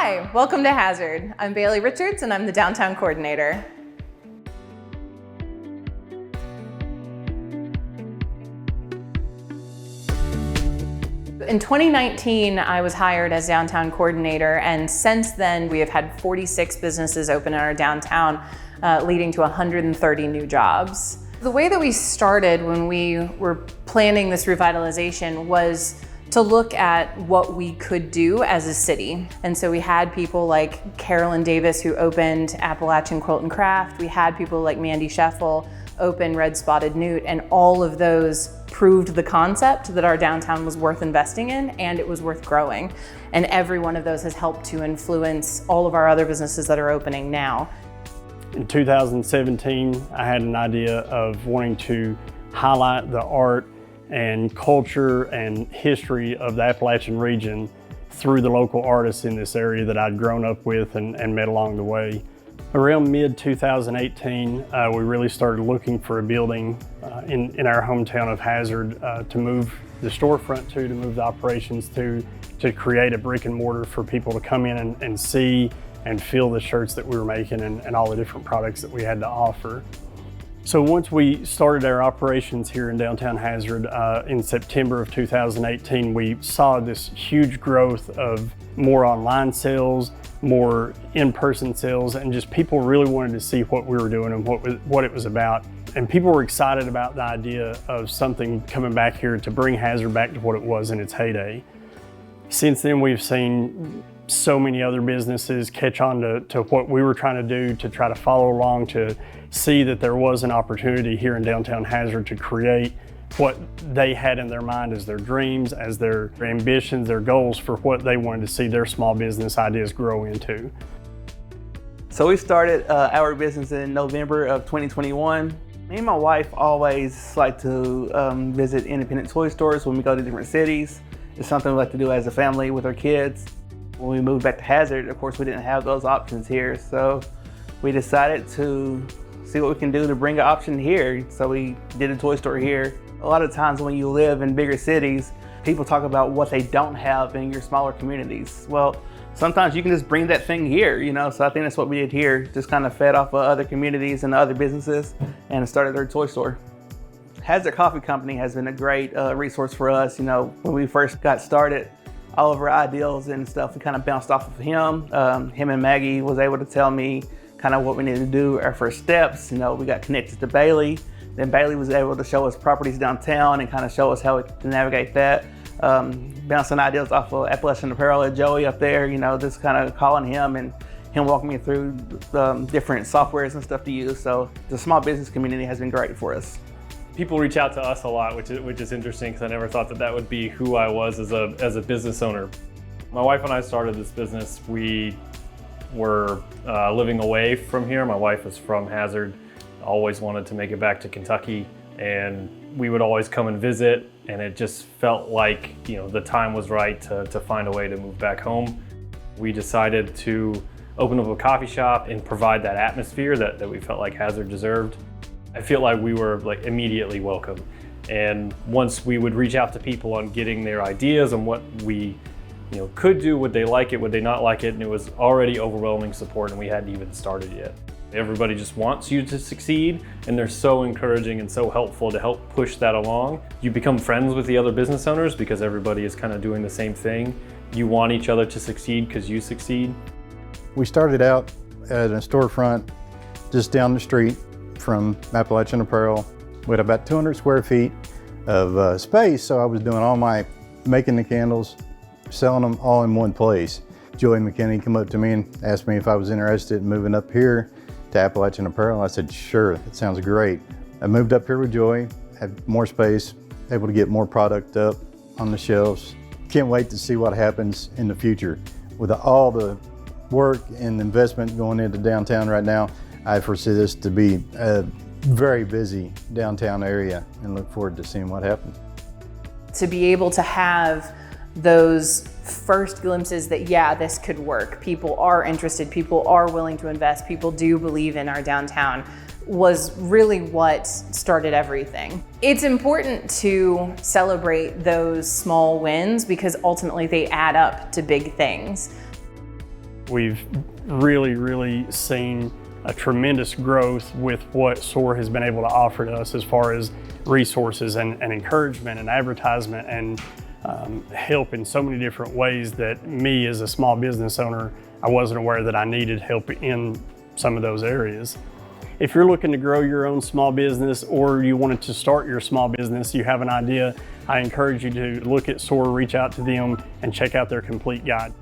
Hi, welcome to Hazard. I'm Bailey Richards and I'm the Downtown Coordinator. In 2019, I was hired as Downtown Coordinator, and since then we have had 46 businesses open in our downtown, leading to 130 new jobs. The way that we started when we were planning this revitalization was to look at what we could do as a city. And so we had people like Carolyn Davis, who opened Appalachian Quilt and Craft. We had people like Mandy Scheffel open Red Spotted Newt, and all of those proved the concept that our downtown was worth investing in and it was worth growing. And every one of those has helped to influence all of our other businesses that are opening now. In 2017, I had an idea of wanting to highlight the art and culture and history of the Appalachian region through the local artists in this area that I'd grown up with and met along the way. Around mid-2018, we really started looking for a building in our hometown of Hazard to move the storefront to move the operations to create a brick and mortar for people to come in and see and feel the shirts that we were making and all the different products that we had to offer. So once we started our operations here in downtown Hazard in September of 2018, we saw this huge growth of more online sales, more in-person sales, and just people really wanted to see what we were doing and what it was about. And people were excited about the idea of something coming back here to bring Hazard back to what it was in its heyday. Since then, we've seen so many other businesses catch on to what we were trying to do, to try to follow along, to see that there was an opportunity here in downtown Hazard to create what they had in their mind as their dreams, as their ambitions, their goals for what they wanted to see their small business ideas grow into. So we started our business in November of 2021. Me and my wife always like to visit independent toy stores when we go to different cities. It's something we like to do as a family with our kids. When we moved back to Hazard, of course, we didn't have those options here. So we decided to see what we can do to bring an option here. So we did a toy store here. A lot of times when you live in bigger cities, people talk about what they don't have in your smaller communities. Well, sometimes you can just bring that thing here, so I think that's what we did here. Just kind of fed off of other communities and other businesses and started our toy store. Hazard Coffee Company has been a great resource for us. When we first got started, all of our ideals and stuff, we kind of bounced off of him. Him and Maggie was able to tell me kind of what we needed to do, our first steps. We got connected to Bailey. Then Bailey was able to show us properties downtown and kind of show us how to navigate that. Bouncing ideas off of Appalachian Apparel at Joey up there, just kind of calling him and him walking me through different softwares and stuff to use. So the small business community has been great for us. People reach out to us a lot, which is interesting because I never thought that would be who I was as a business owner. My wife and I started this business. We were living away from here. My wife is from Hazard. Always wanted to make it back to Kentucky, and we would always come and visit, and it just felt like the time was right to find a way to move back home. We decided to open up a coffee shop and provide that atmosphere that we felt like Hazard deserved. I feel like we were immediately welcome, and once we would reach out to people on getting their ideas on what we could do, would they like it, would they not like it, and it was already overwhelming support, and we hadn't even started yet. Everybody just wants you to succeed, and they're so encouraging and so helpful to help push that along. You become friends with the other business owners because everybody is kind of doing the same thing. You want each other to succeed because you succeed. We started out at a storefront just down the street from Appalachian Apparel with about 200 square feet of space, so I was doing all my making the candles, selling them all in one place. Joey McKinney came up to me and asked me if I was interested in moving up here to Appalachian Apparel. I said, sure, that sounds great. I moved up here with Joey, had more space, able to get more product up on the shelves. Can't wait to see what happens in the future. With all the work and investment going into downtown right now, I foresee this to be a very busy downtown area and look forward to seeing what happens. To be able to have those first glimpses that, yeah, this could work. People are interested, people are willing to invest, people do believe in our downtown, was really what started everything. It's important to celebrate those small wins because ultimately they add up to big things. We've really seen a tremendous growth with what SOAR has been able to offer to us as far as resources and encouragement and advertisement and help in so many different ways that me as a small business owner, I wasn't aware that I needed help in some of those areas. If you're looking to grow your own small business or you wanted to start your small business, you have an idea, I encourage you to look at SOAR, reach out to them, and check out their complete guide.